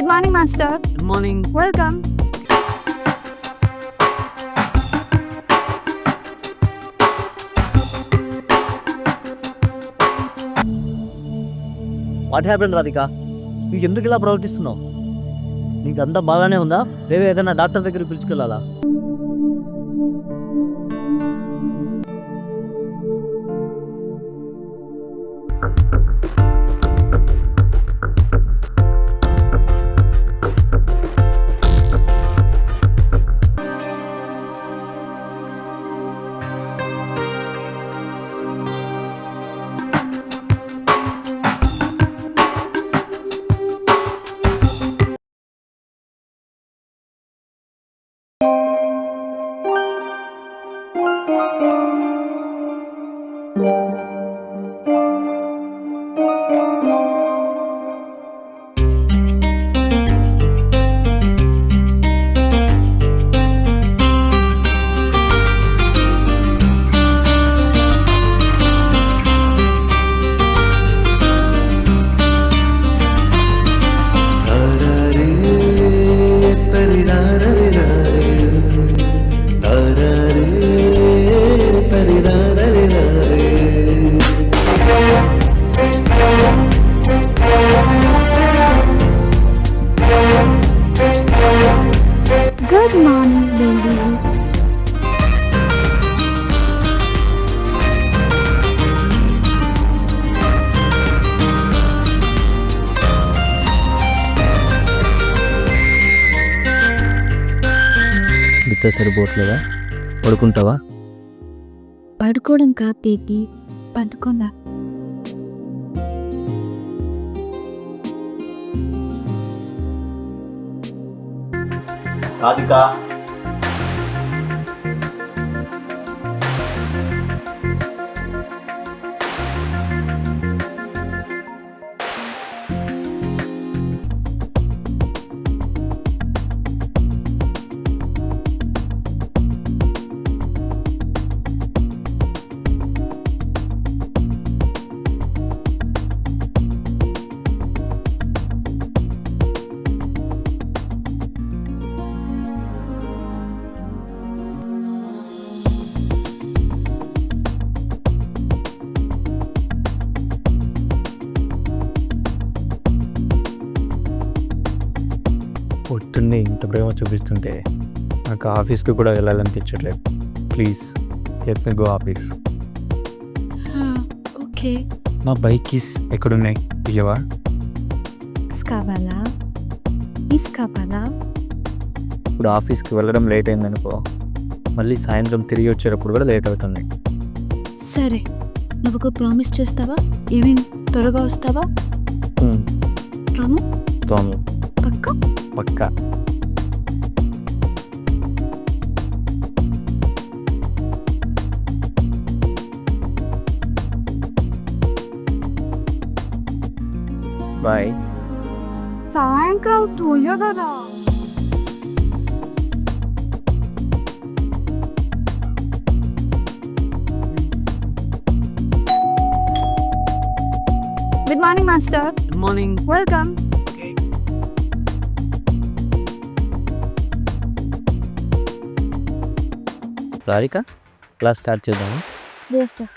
Good morning, Master. Good morning. Welcome. What happen Radhika, నీకు ఎందుకు ఇలా ప్రవర్తిస్తున్నావు? నీకు అంతా బాగానే ఉందా, లేదా ఏదైనా డాక్టర్ దగ్గరికి పిలుచుకెళ్ళాలా? Good morning, baby. నిద్ర సరిపోవట్లేదా? పడుకుంటావా? పడుకోవడం కాదు బేబీ, పడుకుందా. రాధిక, పొద్దున్నే ఇంత ప్రేమ చూపిస్తుంటే నాకు ఆఫీస్కి కూడా వెళ్ళాలనిపించట్లేదు. Please let's go office. Okay. మా బైక్ కీస్ ఎక్కడున్నాయి? ఇయ్యవా? కావాలా? కావాలా? ఇప్పుడు ఆఫీస్కి వెళ్ళడం లేట్ అయిందనుకో, మళ్ళీ సాయంత్రం తిరిగి వచ్చేటప్పుడు కూడా లేట్ అవుతుంది. సరే, నువ్వు ఒక ప్రామిస్ చేస్తావా? ఏమేమి త్వరగా వస్తావా? తోము పక్కా? పక్కా. బాయ్. సాయంకాలం తోయగదా. Good morning, Master. Good morning. Welcome. Radhika, class start చేద్దాము. Yes, sir.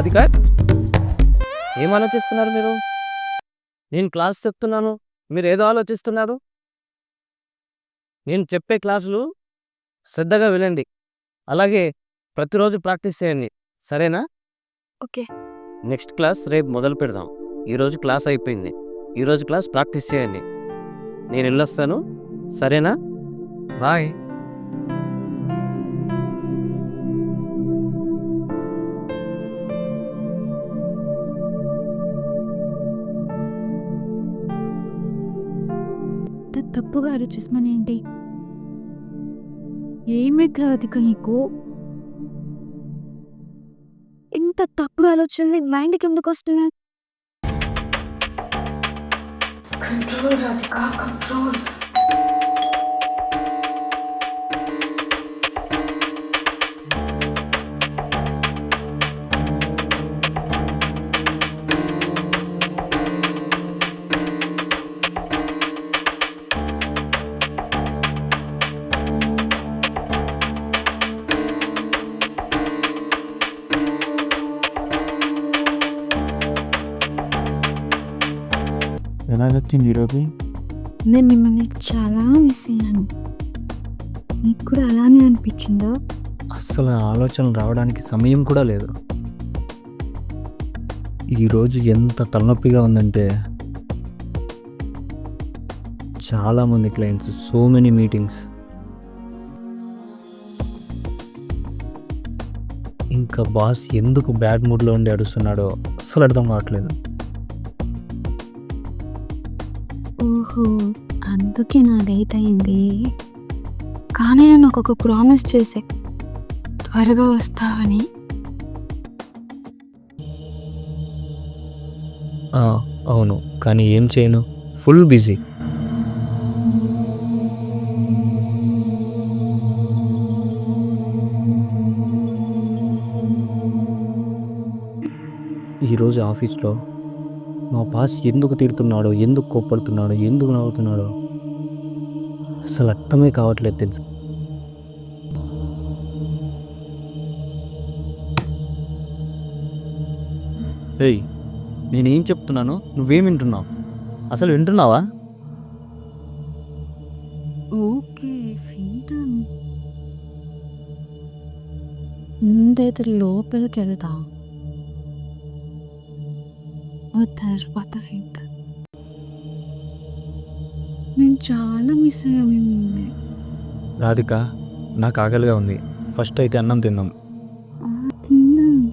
రాధిక, ఏం ఆలోచిస్తున్నారు మీరు? నేను క్లాస్ చెప్తున్నాను, మీరు ఏదో ఆలోచిస్తున్నారు. నేను చెప్పే క్లాసులు శ్రద్ధగా వినండి, అలాగే ప్రతిరోజు ప్రాక్టీస్ చేయండి, సరేనా? ఓకే. నెక్స్ట్ క్లాస్ రేపు మొదలు పెడదాం. ఈరోజు క్లాస్ అయిపోయింది, ఈరోజు క్లాస్ ప్రాక్టీస్ చేయండి. నేను వెళ్ళొస్తాను, సరేనా? బాయ్. తప్పుగా ఆలోచిస్తున్నాను ఏంటి? ఏమైతే రాధిక నీకు? ఇంత తప్పుడు ఆలోచనలు మైండ్కి ఎందుకు వస్తున్నాయి? Control Radhika, control. ఎలా వచ్చింది ఈరోజు? నేను మిమ్మల్ని చాలా మిస్ అయ్యాను. నీకు కూడా అలానే అనిపించిందో? అస్సలు ఆలోచనలు రావడానికి సమయం కూడా లేదు. ఈరోజు ఎంత తలనొప్పిగా ఉందంటే, చాలామంది క్లయింట్స్, సో మెనీ మీటింగ్స్. ఇంకా బాస్ ఎందుకు బ్యాడ్ మూడ్లో ఉండి అడుస్తున్నాడో అస్సలు అర్థం కావట్లేదు. ఓహో, అందుకే నా లేట్ అయింది. కానీ నేను ఒక ప్రామిస్ చేసే, త్వరగా వస్తావని. అవును, కానీ ఏం చేయను, ఫుల్ బిజీ. ఈరోజు ఆఫీస్లో మా బాస్ ఎందుకు తిడుతున్నాడో, ఎందుకు కోప్పడుతున్నాడో, ఎందుకు నవ్వుతున్నాడో అసలు అర్థమే కావట్లేదు తెలుసు. ఏయ్, నేనేం చెప్తున్నాను నువ్వేం వింటున్నావు? అసలు వింటున్నావా? ఓకే, వింటాను. ముందైతే లోపలికి వెళ్తా, ఆ తర్వాత వింటా. నేను చాలా మిస్ అయ్యా మిమ్మల్ని. రాధిక, నాకు ఆకలిగా ఉంది, ఫస్ట్ అయితే అన్నం తిందాం. తిన్నాను.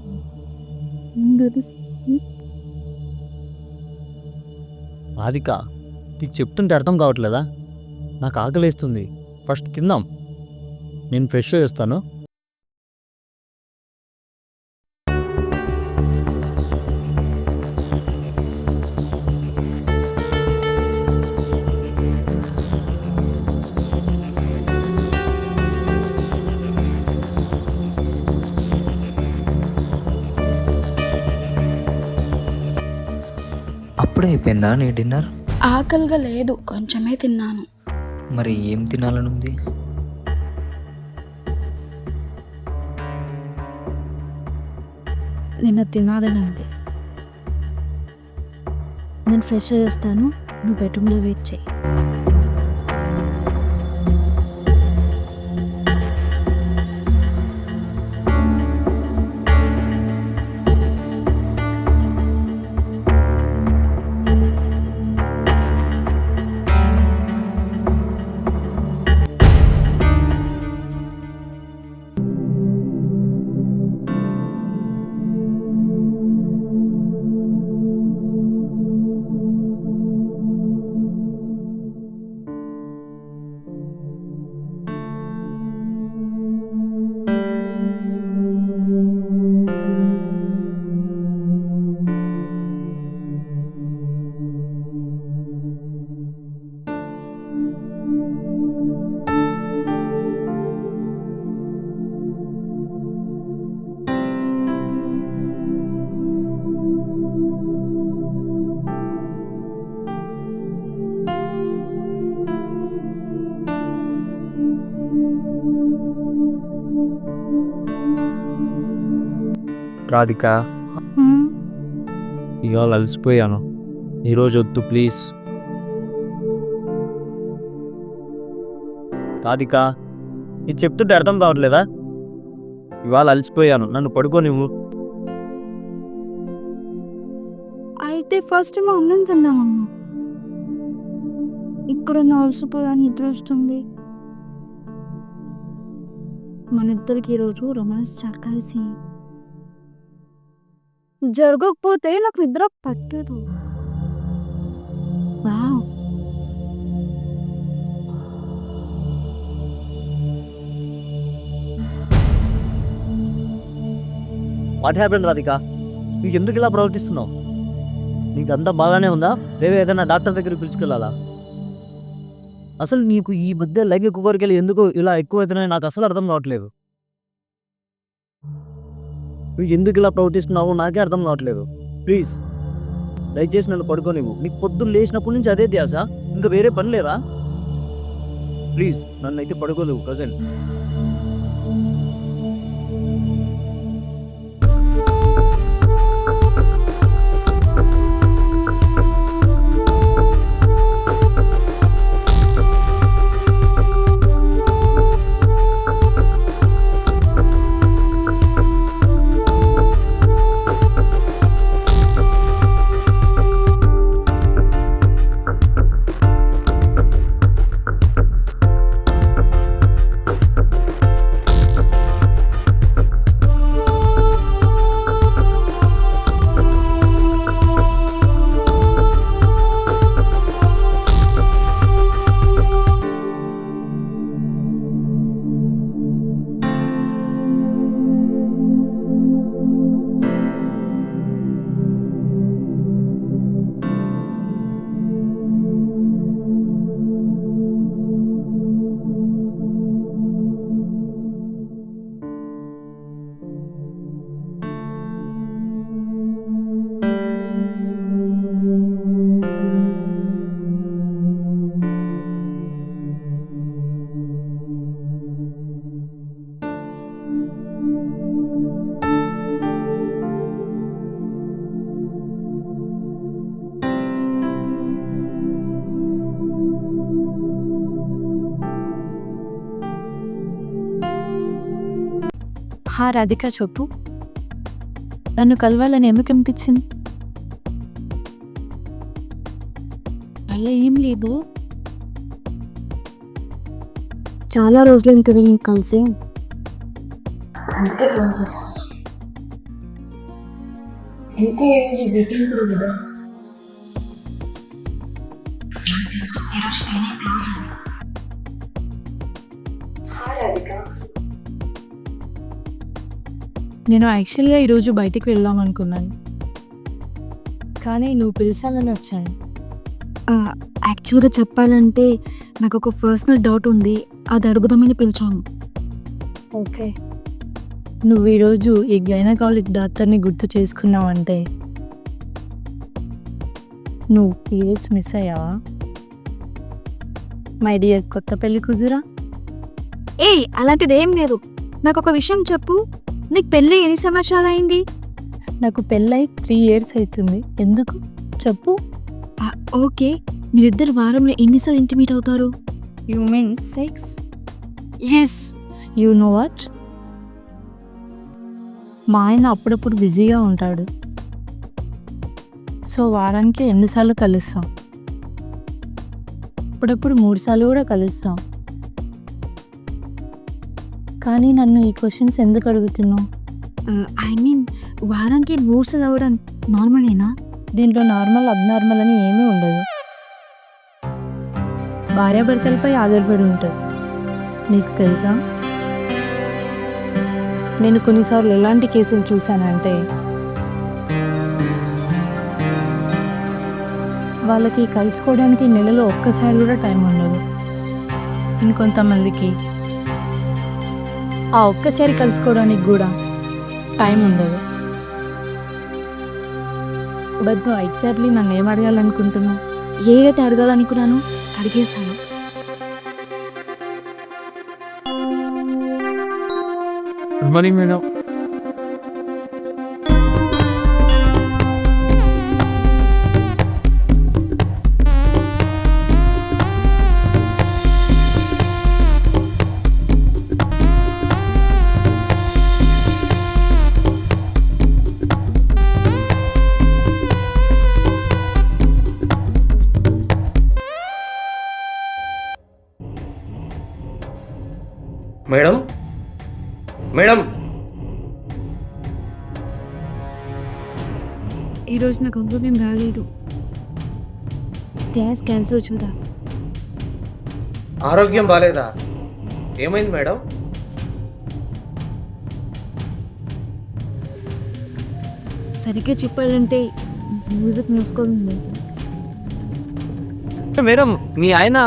రాధిక, నీకు చెప్తుంటే అర్థం కావట్లేదా? నాకు ఆకలిస్తుంది, ఫస్ట్ తిందాం. నేను ఫ్రెష్ చేస్తాను. అప్పుడే అయిపోయిందా నీ డిన్నర్? ఆకలిగా లేదు, కొంచెమే తిన్నాను. మరి ఏం తినాలనుంది? నిన్న తినాలని ఉంది. నేను ఫ్రెష్ అయ్యి వస్తాను, నువ్వు బెడ్రూమ్లో వెయిట్ చేయి. రాధిక, ఇవాళ అలసిపోయాను, ఈరోజు వద్దు ప్లీజ్. రాధిక, ఇది చెప్తుంటే అర్థం కావట్లేదా? ఇవాళ అలసిపోయాను, నన్ను పడుకోనివ్వు. అయితే ఫస్ట్ మా అన్నం తిన్నామమ్మా. ఇక్కడ అలసిపోయా, నిద్ర వస్తుంది. మన ఇద్దరికి ఈరోజు రొమాన్స్ కలిసి జరగకపోతే నాకు నిద్ర పట్టదు. వావ్. What happen Radhika? నీకు ఎందుకు ఇలా ప్రవర్తిస్తున్నావు? నీకు అంతా బాగానే ఉందా, లేదా ఏదైనా డాక్టర్ దగ్గరికి పిలుచుకెళ్ళాలా? అసలు నీకు ఈ మధ్య లైంగిక కోరికలు ఎందుకు ఇలా ఎక్కువవుతున్నాయి నాకు అసలు అర్థం కావట్లేదు. నువ్వు ఎందుకు ఇలా ప్రవర్తిస్తున్నావు నాకే అర్థం కావట్లేదు. ప్లీజ్ దయచేసి నన్ను పడుకోనివ్వు. నీకు పొద్దున్న లేచినప్పటి నుంచి అదే ధ్యాస, ఇంకా వేరే పని లేదా? ప్లీజ్ నన్ను అయితే పడుకోలేవు ప్రజెంట్. రాధిక చెప్పు, నన్ను కలవాలని ఎందుకు అనిపించింది? అలా ఏం లేదు, చాలా రోజులు ఇంకా నేను కలిసి అందుకే ఫోన్ చేశాను. ఇంకా ఈరోజు మీటింగ్ కూడా కదా, ఈరోజు నేనే క్లోజ్. నేను యాక్చువల్గా ఈరోజు బయటికి వెళ్దాం అనుకున్నాను, కానీ నువ్వు పిలిచాలని వచ్చాను. యాక్చువల్గా చెప్పాలంటే నాకు ఒక పర్సనల్ డౌట్ ఉంది, అది అడుగుదామని పిలిచాను. ఓకే, నువ్వు ఈరోజు ఈ గైనకాలజిస్ట్ డాక్టర్ని గుర్తు చేసుకున్నావంటే నువ్వు పీరియడ్స్ మిస్ అయ్యావా? మై డియర్ కొత్త పెళ్లి కుదురా? అలాంటిది ఏం లేదు. నాకు ఒక విషయం చెప్పు, నీకు పెళ్ళి ఎన్ని సంవత్సరాలు అయింది? నాకు పెళ్ళై 3 years అవుతుంది. ఎందుకు చెప్పు? ఓకే, మీరిద్దరు వారంలో ఎన్నిసార్లు ఇంటిమేట్ అవుతారు? You mean sex? Yes. You know what, మా ఆయన అప్పుడప్పుడు బిజీగా ఉంటాడు, సో వారానికి 2 సార్లు కలుస్తాం, అప్పుడప్పుడు 3 సార్లు కూడా కలుస్తాం. కానీ నన్ను ఈ క్వశ్చన్స్ ఎందుకు అడుగుతున్నావు? ఐ మీన్ వారానికి 3 సార్లు అవ్వడం నార్మలేనా? దీంట్లో నార్మల్ అబ్నార్మల్ అని ఏమీ ఉండదు, భార్యాభర్తలపై ఆధారపడి ఉంటుంది. నీకు తెలుసా, నేను కొన్నిసార్లు ఎలాంటి కేసులు చూశానంటే వాళ్ళకి కలుసుకోవడానికి నెలలో ఒక్కసారి కూడా టైం ఉండదు, ఇంకొంతమందికి ఆ ఒక్కసారి కలుసుకోవడానికి కూడా టైం ఉండదు. బట్ నువ్వు ఎగ్జాక్ట్లీ నన్ను ఏం అడగాలనుకుంటున్నావు? ఏదైతే అడగాలనుకున్నానో అడిగేశాను. Good morning madam. Madam madam ఈరోజు నాకు ఆరోగ్యం బాగాలేదు. క్లాస్ క్యాన్సిల్ చూద్దా. ఆరోగ్యం బాలేదా? ఏమైంది మేడం? సరిగ్గా చెప్పాలంటే మ్యూజిక్ నేర్చుకోవాలి. మేడం మీ ఆయన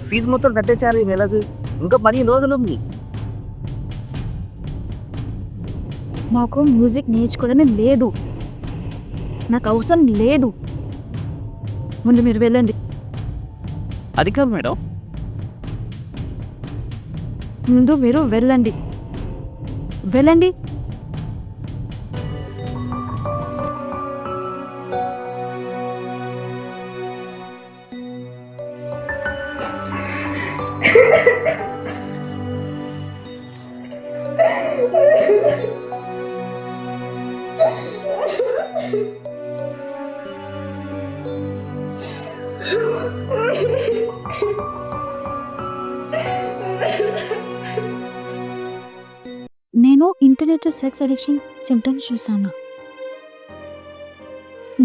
ఫీజు మొత్తం కట్టేసారు ఈ నెల. ఇంకా 10 రోజులు ఉంది. మాకు మ్యూజిక్ నేర్చుకోవడమే లేదు. నాకు అవసరం లేదు. ముందు మీరు వెళ్ళండి. అది కాదు మేడం. ముందు మీరు వెళ్ళండి. వెళ్ళండి. నేను ఇంటర్నెట్లో సెక్స్ అడిక్షన్ సిమ్టమ్స్ చూసాను.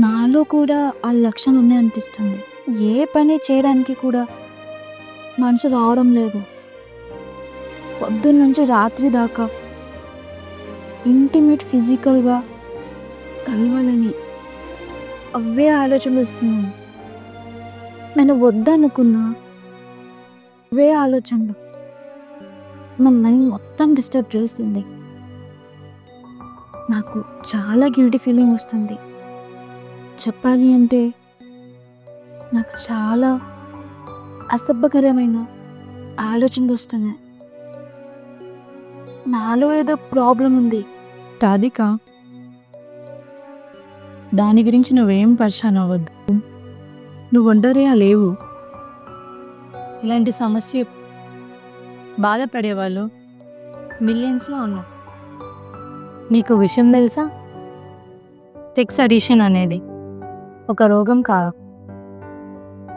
నాలో కూడా ఆ లక్షణాలు ఉన్నాయనిపిస్తుంది. ఏ పని చేయడానికి కూడా మనసు రావడం లేదు. పొద్దున్న నుంచి రాత్రి దాకా ఇంటిమేట్ ఫిజికల్గా కలవాలని అవే ఆలోచనలు వస్తున్నాను. నేను వద్దనుకున్నా అవే ఆలోచనలు నా మైండ్ మొత్తం డిస్టర్బ్ చేస్తుంది. నాకు చాలా గిల్టీ ఫీలింగ్ వస్తుంది. చెప్పాలి అంటే నాకు చాలా అసభ్యకరమైన ఆలోచనలు వస్తున్నాయి. నాలో ఏదో ప్రాబ్లం ఉంది. రాధిక, దాని గురించి నువ్వేం పరిశాన్ అవ్వద్దు. నువ్వు ఒంటరిగా లేవు. ఇలాంటి సమస్య బాధపడేవాళ్ళు మిలియన్స్లో ఉన్నారు. నీకు విషయం తెలుసా? సెక్స్ అడిక్షన్ అనేది ఒక రోగం కాదు,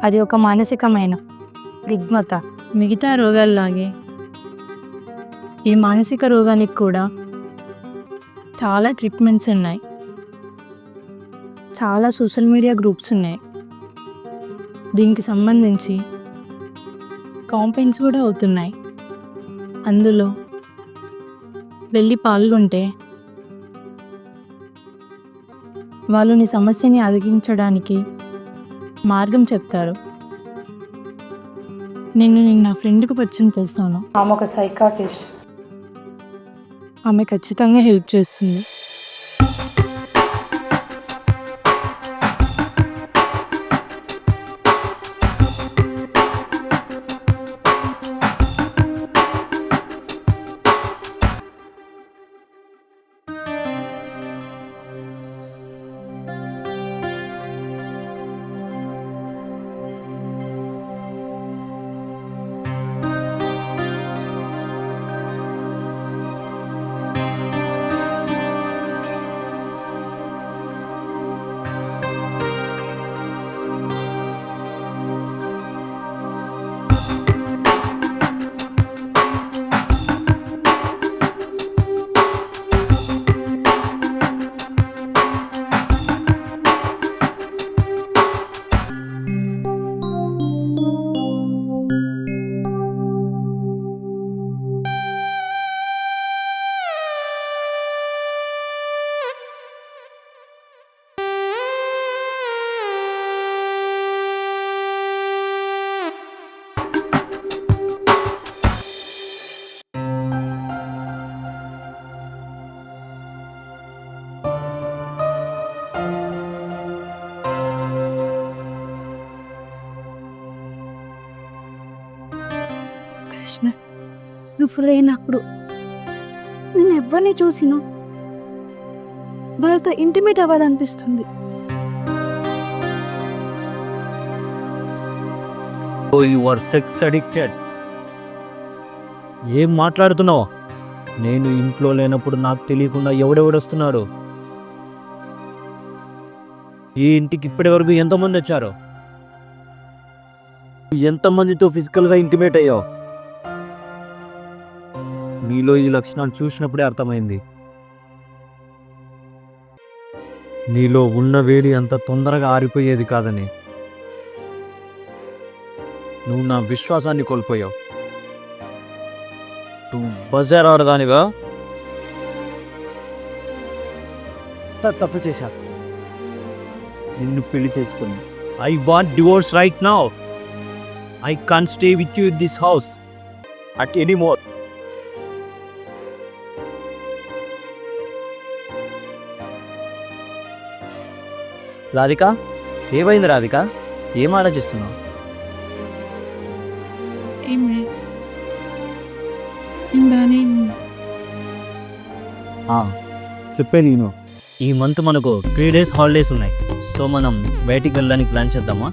అది ఒక మానసికమైన రుగ్మత. మిగతా రోగాల్లాగే ఈ మానసిక రోగానికి కూడా చాలా ట్రీట్మెంట్స్ ఉన్నాయి. చాలా సోషల్ మీడియా గ్రూప్స్ ఉన్నాయి. దీనికి సంబంధించి కాంపెయిన్స్ కూడా అవుతున్నాయి. అందులో వెళ్ళి పాల్గొంటే వాళ్ళు నీ సమస్యని అధిగమించడానికి మార్గం చెప్తారు. నేను నా ఫ్రెండ్కి పరిచయం చేస్తాను. ఆమె ఒక సైకాట్రిస్ట్. ఆమె ఖచ్చితంగా హెల్ప్ చేస్తుంది. కృష్ణ, నువ్వు లేనప్పుడు నేను ఎవరిని చూసినా వాళ్ళతో ఇంటిమేట్ అవ్వాలనిపిస్తుంది. You are sex addicted. ఏం మాట్లాడుతున్నావు? నేను ఇంట్లో లేనప్పుడు నాకు తెలియకుండా ఎవడెవడొస్తున్నాడు? ఈ ఇంటికి ఇప్పటి వరకు ఎంతమంది వచ్చారు? ఎంతమందితో ఫిజికల్గా ఇంటిమేట్ అయ్యావు? నీలో ఈ లక్షణాలు చూసినప్పుడే అర్థమైంది. నీలో ఉన్న వేడి అంత తొందరగా ఆరిపోయేది కాదని. నువ్వు నా విశ్వాసాన్ని కోల్పోయావు. నువ్వు బజార్ ఆడదానిగా తప్పు చేశా. నిన్ను పెళ్లి చేసుకుని I want divorce right now. I can't stay with you in this house at any more. Radhika, ఏమైంది రాధిక? ఏం ఆలోచిస్తున్నావు? చెప్పే నేను. ఈ మంత్ మనకు 3 days హాలిడేస్ ఉన్నాయి. సో మనం బయటికి వెళ్ళడానికి ప్లాన్ చేద్దామా?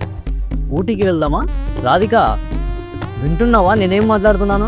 ఊటీకి వెళ్దామా? రాధిక, వింటున్నావా నేనేం మాట్లాడుతున్నాను?